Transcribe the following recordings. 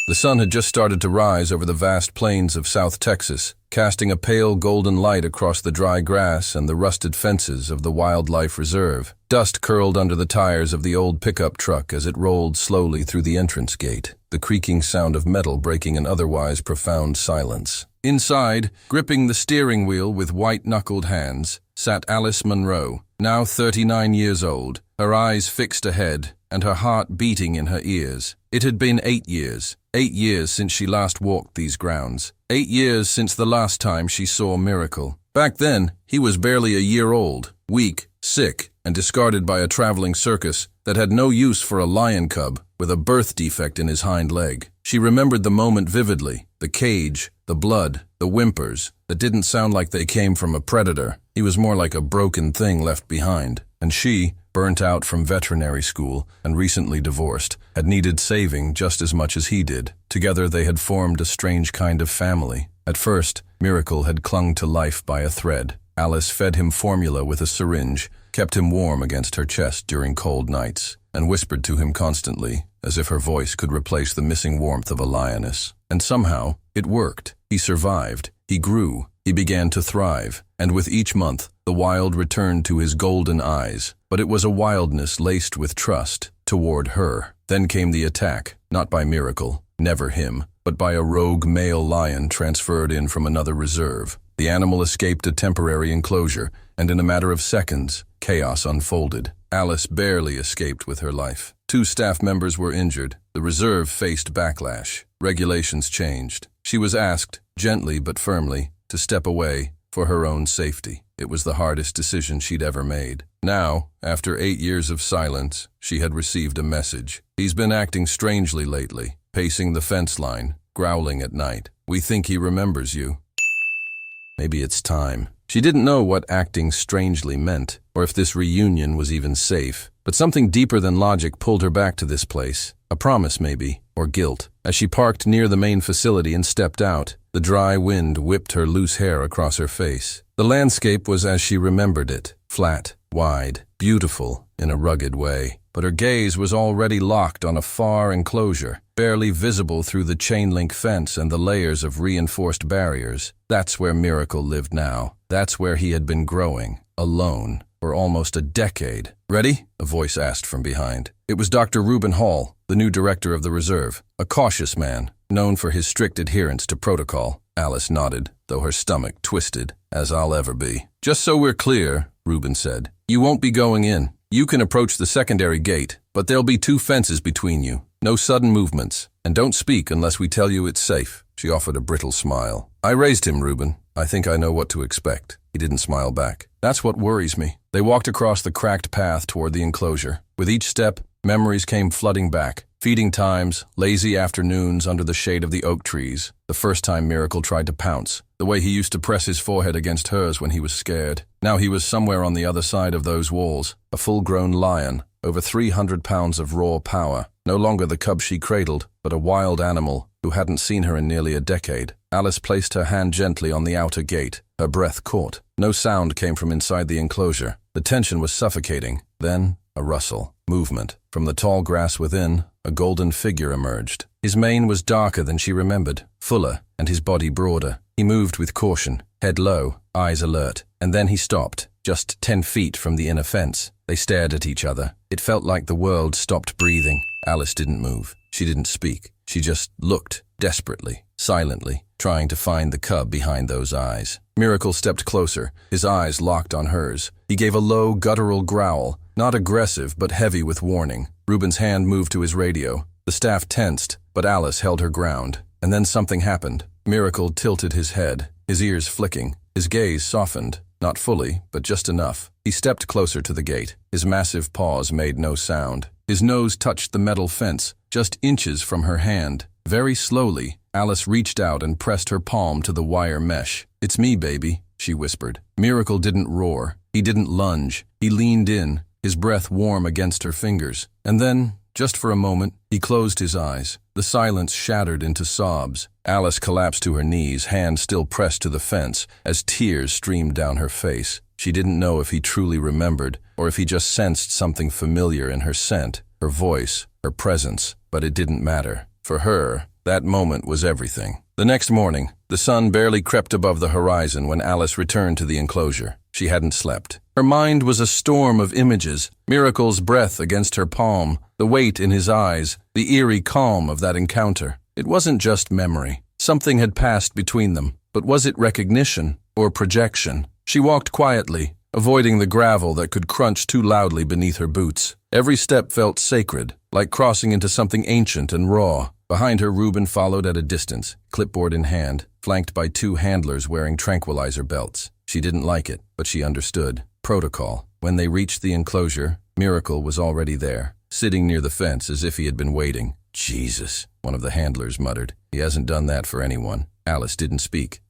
The sun had just started to rise over the vast plains of South Texas, casting a pale golden light across the dry grass and the rusted fences of the wildlife reserve. Dust curled under the tires of the old pickup truck as it rolled slowly through the entrance gate, the creaking sound of metal breaking an otherwise profound silence. Inside, gripping the steering wheel with white-knuckled hands, sat Alice Monroe, now 39 years old, her eyes fixed ahead and her heart beating in her ears. It had been 8 years. 8 years since she last walked these grounds. 8 years since the last time she saw Miracle. Back then, he was barely a year old, weak, sick, and discarded by a traveling circus that had no use for a lion cub with a birth defect in his hind leg. She remembered the moment vividly, the cage, the blood, the whimpers that didn't sound like they came from a predator. He was more like a broken thing left behind, and she, burnt out from veterinary school and recently divorced, had needed saving just as much as he did. Together they had formed a strange kind of family. At first, Miracle had clung to life by a thread. Alice fed him formula with a syringe, kept him warm against her chest during cold nights, and whispered to him constantly, as if her voice could replace the missing warmth of a lioness. And somehow, it worked. He survived. He grew. He began to thrive. And with each month, the wild returned to his golden eyes. But it was a wildness laced with trust toward her. Then came the attack, not by Miracle, never him, but by a rogue male lion transferred in from another reserve. The animal escaped a temporary enclosure, and in a matter of seconds, chaos unfolded. Alice barely escaped with her life. 2 staff members were injured. The reserve faced backlash. Regulations changed. She was asked, gently but firmly, to step away for her own safety. It was the hardest decision she'd ever made. Now, after 8 years of silence, she had received a message. He's been acting strangely lately, pacing the fence line, growling at night. We think he remembers you. Maybe it's time. She didn't know what acting strangely meant, or if this reunion was even safe. But something deeper than logic pulled her back to this place. A promise, maybe, or guilt. As she parked near the main facility and stepped out, the dry wind whipped her loose hair across her face. The landscape was as she remembered it, flat, wide, beautiful in a rugged way. But her gaze was already locked on a far enclosure, barely visible through the chain-link fence and the layers of reinforced barriers. That's where Miracle lived now. That's where he had been growing, alone, for almost a decade. Ready? A voice asked from behind. It was Dr. Reuben Hall, the new director of the reserve, a cautious man, known for his strict adherence to protocol. Alice nodded, though her stomach twisted, as I'll ever be. Just so we're clear, Reuben said, you won't be going in. You can approach the secondary gate, but there'll be 2 fences between you. No sudden movements. And don't speak unless we tell you it's safe. She offered a brittle smile. I raised him, Reuben. I think I know what to expect. He didn't smile back. That's what worries me. They walked across the cracked path toward the enclosure. With each step, memories came flooding back. Feeding times, lazy afternoons under the shade of the oak trees. The first time Miracle tried to pounce. The way he used to press his forehead against hers when he was scared. Now he was somewhere on the other side of those walls. A full-grown lion, over 300 pounds of raw power. No longer the cub she cradled, but a wild animal who hadn't seen her in nearly a decade. Alice placed her hand gently on the outer gate. Her breath caught. No sound came from inside the enclosure. The tension was suffocating. Then, a rustle. Movement. From the tall grass within, a golden figure emerged. His mane was darker than she remembered, fuller, and his body broader. He moved with caution, head low, eyes alert, and then he stopped, just 10 feet from the inner fence. They stared at each other. It felt like the world stopped breathing. Alice didn't move. She didn't speak. She just looked, desperately, silently, trying to find the cub behind those eyes. Miracle stepped closer, his eyes locked on hers. He gave a low, guttural growl, not aggressive but heavy with warning. Reuben's hand moved to his radio. The staff tensed, but Alice held her ground. And then something happened. Miracle tilted his head, his ears flicking. His gaze softened, not fully, but just enough. He stepped closer to the gate. His massive paws made no sound. His nose touched the metal fence, just inches from her hand. Very slowly, Alice reached out and pressed her palm to the wire mesh. It's me, baby, she whispered. Miracle didn't roar. He didn't lunge. He leaned in, his breath warm against her fingers. And then, just for a moment, he closed his eyes. The silence shattered into sobs. Alice collapsed to her knees, hand still pressed to the fence, as tears streamed down her face. She didn't know if he truly remembered, or if he just sensed something familiar in her scent, her voice, her presence, but it didn't matter. For her, That moment was everything. The next morning, the sun barely crept above the horizon when Alice returned to the enclosure. She hadn't slept. Her mind was a storm of images, Miracle's breath against her palm, the weight in his eyes, the eerie calm of that encounter. It wasn't just memory. Something had passed between them, but was it recognition or projection? She walked quietly, avoiding the gravel that could crunch too loudly beneath her boots. Every step felt sacred, like crossing into something ancient and raw. Behind her, Reuben followed at a distance, clipboard in hand, flanked by two handlers wearing tranquilizer belts. She didn't like it, but she understood. Protocol. When they reached the enclosure, Miracle was already there, sitting near the fence as if he had been waiting. Jesus, one of the handlers muttered. He hasn't done that for anyone. Alice didn't speak.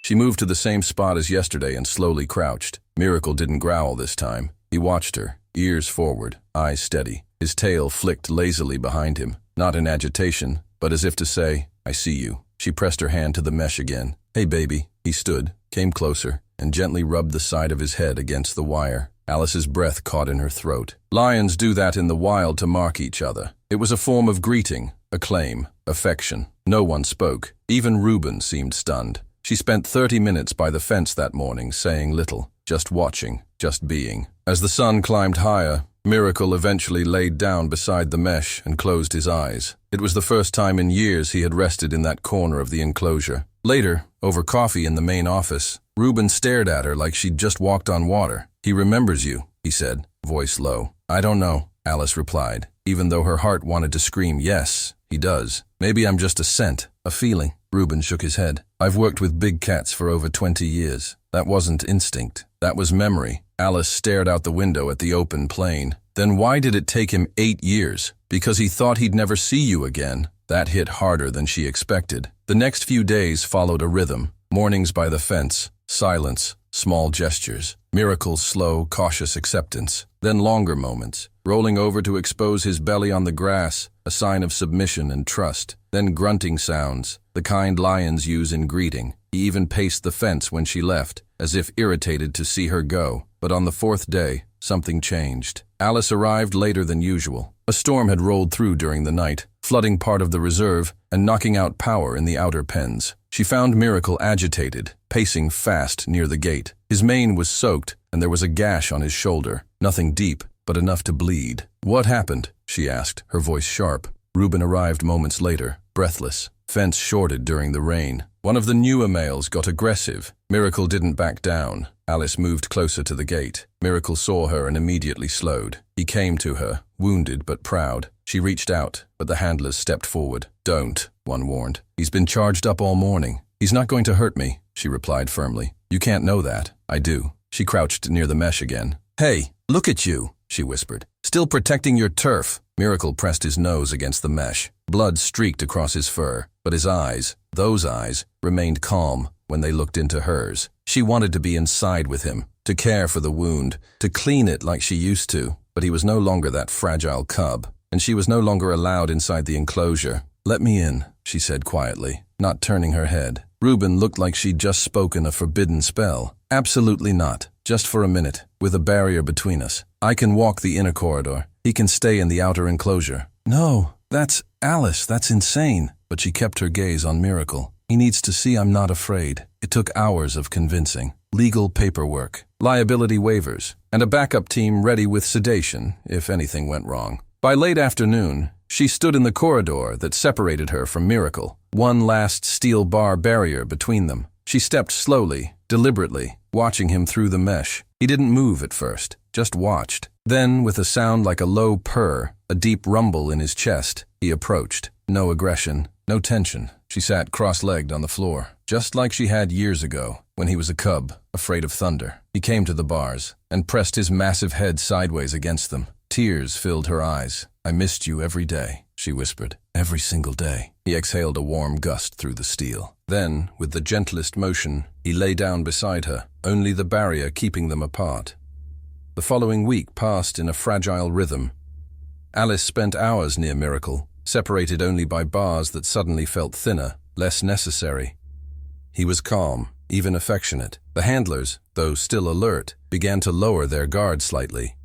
She moved to the same spot as yesterday and slowly crouched. Miracle didn't growl this time. He watched her, ears forward, eyes steady. His tail flicked lazily behind him, not in agitation, but as if to say, I see you. She pressed her hand to the mesh again. Hey, baby. He stood, came closer, and gently rubbed the side of his head against the wire. Alice's breath caught in her throat. Lions do that in the wild to mark each other. It was a form of greeting, acclaim, affection. No one spoke. Even Reuben seemed stunned. She spent 30 minutes by the fence that morning, saying little, just watching, just being. As the sun climbed higher, Miracle eventually laid down beside the mesh and closed his eyes. It was the first time in years he had rested in that corner of the enclosure. Later, over coffee in the main office, Reuben stared at her like she'd just walked on water. He remembers you, he said, voice low. I don't know, Alice replied, even though her heart wanted to scream, yes, he does. Maybe I'm just a scent, a feeling. Reuben shook his head. I've worked with big cats for over 20 years. That wasn't instinct. That was memory. Alice stared out the window at the open plain. Then why did it take him 8 years? Because he thought he'd never see you again. That hit harder than she expected. The next few days followed a rhythm. Mornings by the fence, silence, small gestures, Miracle's slow, cautious acceptance. Then longer moments, rolling over to expose his belly on the grass, a sign of submission and trust. Then grunting sounds, the kind lions use in greeting. He even paced the fence when she left, as if irritated to see her go. But on the fourth day, something changed. Alice arrived later than usual. A storm had rolled through during the night, flooding part of the reserve and knocking out power in the outer pens. She found Miracle agitated, pacing fast near the gate. His mane was soaked, and there was a gash on his shoulder. Nothing deep, but enough to bleed. What happened? She asked, her voice sharp. Reuben arrived moments later, breathless. Fence shorted during the rain. One of the newer males got aggressive. Miracle didn't back down. Alice moved closer to the gate. Miracle saw her and immediately slowed. He came to her, wounded but proud. She reached out, but the handlers stepped forward. Don't, one warned. He's been charged up all morning. He's not going to hurt me, she replied firmly. You can't know that. I do. She crouched near the mesh again. Hey, look at you, she whispered. Still protecting your turf. Miracle pressed his nose against the mesh. Blood streaked across his fur, but his eyes, those eyes, remained calm when they looked into hers. She wanted to be inside with him, to care for the wound, to clean it like she used to, but he was no longer that fragile cub, and she was no longer allowed inside the enclosure. Let me in, she said quietly, not turning her head. Reuben looked like she'd just spoken a forbidden spell. Absolutely not. Just for a minute, with a barrier between us. I can walk the inner corridor. He can stay in the outer enclosure. No, that's Alice, that's insane. But she kept her gaze on Miracle. He needs to see I'm not afraid. It took hours of convincing. Legal paperwork, liability waivers, and a backup team ready with sedation if anything went wrong. By late afternoon, she stood in the corridor that separated her from Miracle, one last steel bar barrier between them. She stepped slowly, deliberately, watching him through the mesh. He didn't move at first, just watched. Then, with a sound like a low purr, a deep rumble in his chest, he approached. No aggression, no tension. She sat cross-legged on the floor, just like she had years ago, when he was a cub, afraid of thunder. He came to the bars and pressed his massive head sideways against them. Tears filled her eyes. I missed you every day, she whispered. Every single day. He exhaled a warm gust through the steel. Then, with the gentlest motion, he lay down beside her, only the barrier keeping them apart. The following week passed in a fragile rhythm. Alice spent hours near Miracle, separated only by bars that suddenly felt thinner, less necessary. He was calm, even affectionate. The handlers, though still alert, began to lower their guard slightly.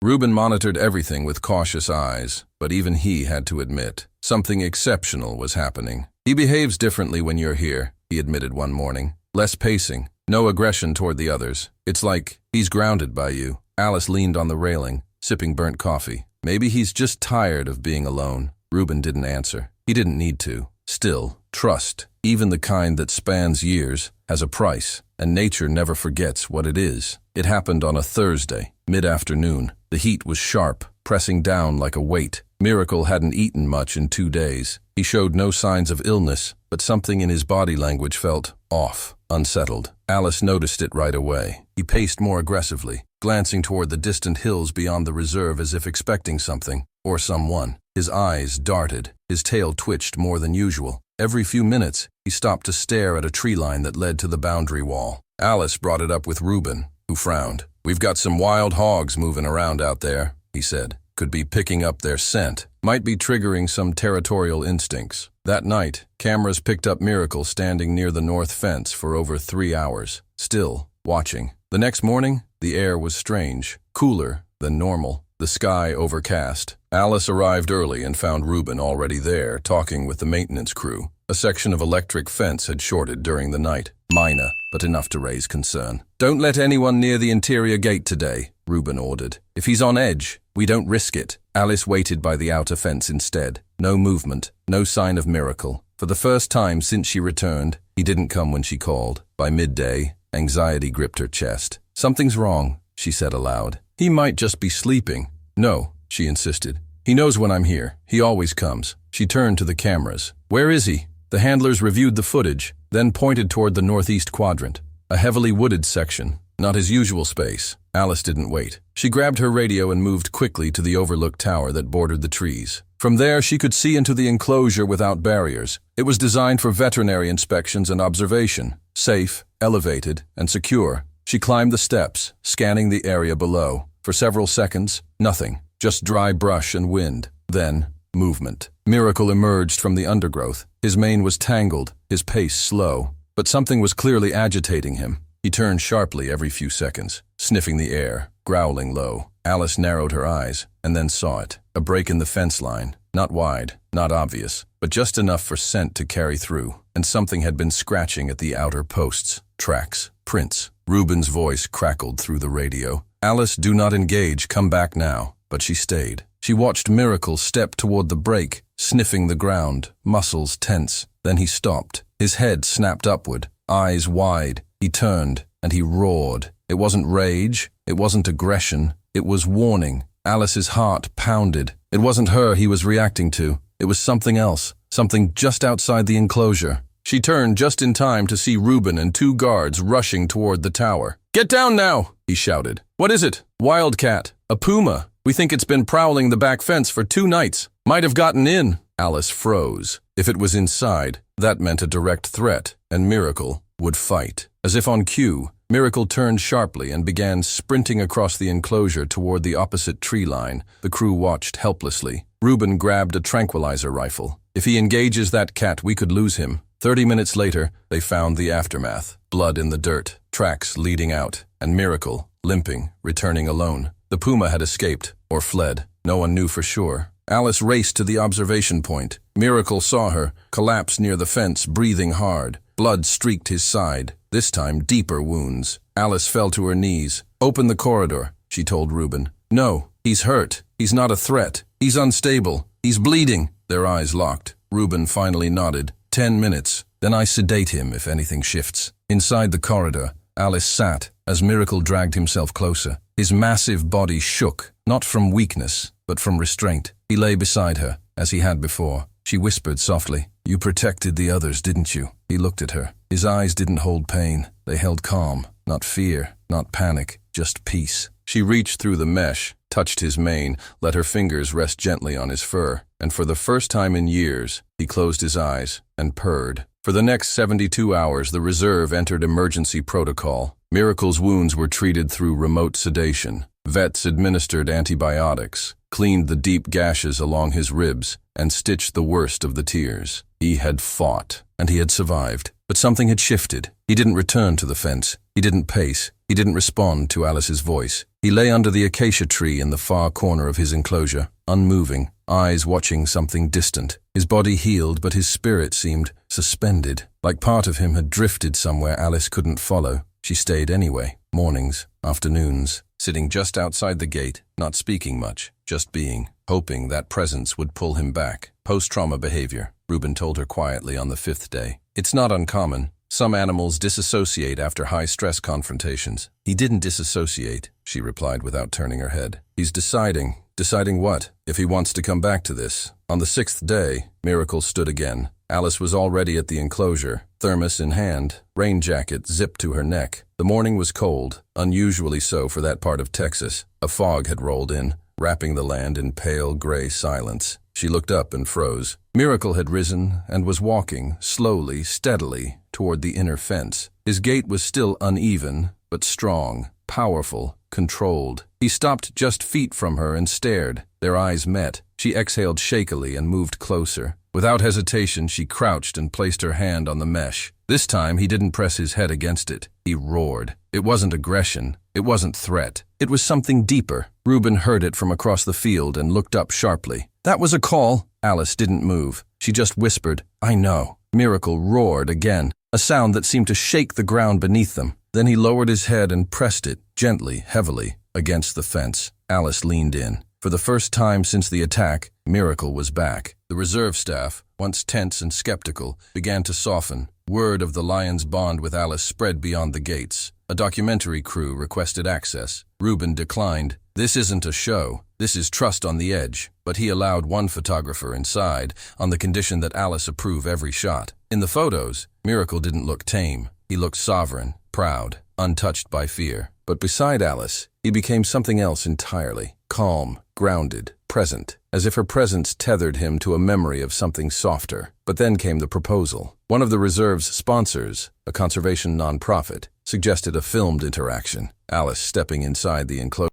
Reuben monitored everything with cautious eyes, but even he had to admit, Something exceptional was happening. He behaves differently when you're here, he admitted one morning. Less pacing, no aggression toward the others. It's like he's grounded by you. Alice leaned on the railing, sipping burnt coffee. Maybe he's just tired of being alone. Reuben didn't answer. He didn't need to. Still, trust, even the kind that spans years, has a price, and nature never forgets what it is. It happened on a Thursday, mid-afternoon. The heat was sharp, pressing down like a weight. Miracle hadn't eaten much in 2 days. He showed no signs of illness, but something in his body language felt off, unsettled. Alice noticed it right away. He paced more aggressively, glancing toward the distant hills beyond the reserve as if expecting something, or someone. His eyes darted, his tail twitched more than usual. Every few minutes, he stopped to stare at a tree line that led to the boundary wall. Alice brought it up with Reuben, who frowned. "We've got some wild hogs moving around out there," he said. "Could be picking up their scent. Might be triggering some territorial instincts." That night, cameras picked up Miracle standing near the north fence for over 3 hours, still watching. The next morning, the air was strange, cooler than normal, the sky overcast. Alice arrived early and found Reuben already there, talking with the maintenance crew. A section of electric fence had shorted during the night. Minor, but enough to raise concern. "Don't let anyone near the interior gate today," Reuben ordered. "If he's on edge, we don't risk it." Alice waited by the outer fence instead. No movement, no sign of Miracle. For the first time since she returned, he didn't come when she called. By midday, anxiety gripped her chest. "Something's wrong," she said aloud. "He might just be sleeping." "No," she insisted. "He knows when I'm here. He always comes." She turned to the cameras. "Where is he?" The handlers reviewed the footage, then pointed toward the northeast quadrant, a heavily wooded section, not his usual space. Alice didn't wait. She grabbed her radio and moved quickly to the overlook tower that bordered the trees. From there, she could see into the enclosure without barriers. It was designed for veterinary inspections and observation, safe, elevated, and secure. She climbed the steps, scanning the area below. For several seconds, nothing, just dry brush and wind. Then, movement. Miracle emerged from the undergrowth. His mane was tangled, his pace slow, but something was clearly agitating him. He turned sharply every few seconds, sniffing the air, growling low. Alice narrowed her eyes, and then saw it. A break in the fence line. Not wide, not obvious, but just enough for scent to carry through. And something had been scratching at the outer posts. Tracks. Prints. Reuben's voice crackled through the radio. "Alice, do not engage. Come back now." But she stayed. She watched Miracle step toward the break, sniffing the ground, muscles tense. Then he stopped. His head snapped upward, eyes wide. He turned, and he roared. It wasn't rage. It wasn't aggression. It was warning. Alice's heart pounded. It wasn't her he was reacting to. It was something else, something just outside the enclosure. She turned just in time to see Reuben and 2 guards rushing toward the tower. "Get down now!" he shouted. "What is it?" "Wildcat. A puma. We think it's been prowling the back fence for 2 nights. Might have gotten in." Alice froze. If it was inside, that meant a direct threat, and Miracle would fight. As if on cue, Miracle turned sharply and began sprinting across the enclosure toward the opposite tree line. The crew watched helplessly. Reuben grabbed a tranquilizer rifle. "If he engages that cat, we could lose him." 30 minutes later, they found the aftermath. Blood in the dirt, tracks leading out, and Miracle, limping, returning alone. The puma had escaped, or fled. No one knew for sure. Alice raced to the observation point. Miracle saw her, collapse near the fence, breathing hard. Blood streaked his side, this time deeper wounds. Alice fell to her knees. "Open the corridor," she told Reuben. "No, he's hurt. He's not a threat. He's unstable. He's bleeding." Their eyes locked. Reuben finally nodded. 10 minutes. Then I sedate him if anything shifts." Inside the corridor, Alice sat as Miracle dragged himself closer. His massive body shook, not from weakness, but from restraint. He lay beside her, as he had before. She whispered softly, "You protected the others, didn't you?" He looked at her. His eyes didn't hold pain. They held calm. Not fear, not panic, just peace. She reached through the mesh, touched his mane, let her fingers rest gently on his fur, and for the first time in years, he closed his eyes and purred. For the next 72 hours, the reserve entered emergency protocol. Miracle's wounds were treated through remote sedation. Vets administered antibiotics, cleaned the deep gashes along his ribs, and stitched the worst of the tears. He had fought, and he had survived. But something had shifted. He didn't return to the fence. He didn't pace. He didn't respond to Alice's voice. He lay under the acacia tree in the far corner of his enclosure, unmoving, eyes watching something distant. His body healed, but his spirit seemed suspended, like part of him had drifted somewhere Alice couldn't follow. She stayed anyway, mornings, afternoons, sitting just outside the gate, not speaking much, just being, hoping that presence would pull him back. Post-trauma behavior, Reuben told her quietly on the 5th day. It's not uncommon. Some animals disassociate after high-stress confrontations. He didn't disassociate, she replied without turning her head. He's deciding. Deciding what? If he wants to come back to this. On the 6th day, Miracle stood again. Alice was already at the enclosure, thermos in hand, rain jacket zipped to her neck. The morning was cold, unusually so for that part of Texas. A fog had rolled in, wrapping the land in pale gray silence. She looked up and froze. Miracle had risen and was walking, slowly, steadily, toward the inner fence. His gait was still uneven, but strong, powerful, controlled. He stopped just feet from her and stared. Their eyes met. She exhaled shakily and moved closer. Without hesitation, she crouched and placed her hand on the mesh. This time, he didn't press his head against it. He roared. It wasn't aggression. It wasn't threat. It was something deeper. Reuben heard it from across the field and looked up sharply. That was a call. Alice didn't move. She just whispered, I know. Miracle roared again, a sound that seemed to shake the ground beneath them. Then he lowered his head and pressed it, gently, heavily, against the fence. Alice leaned in. For the first time since the attack, Miracle was back. The reserve staff, once tense and skeptical, began to soften. Word of the lion's bond with Alice spread beyond the gates. A documentary crew requested access. Reuben declined. This isn't a show. This is trust on the edge. But he allowed one photographer inside, on the condition that Alice approve every shot. In the photos, Miracle didn't look tame. He looked sovereign, proud, untouched by fear. But beside Alice, he became something else entirely. Calm, grounded, present, as if her presence tethered him to a memory of something softer. But then came the proposal. One of the reserve's sponsors, a conservation nonprofit, suggested a filmed interaction. Alice, stepping inside the enclosure,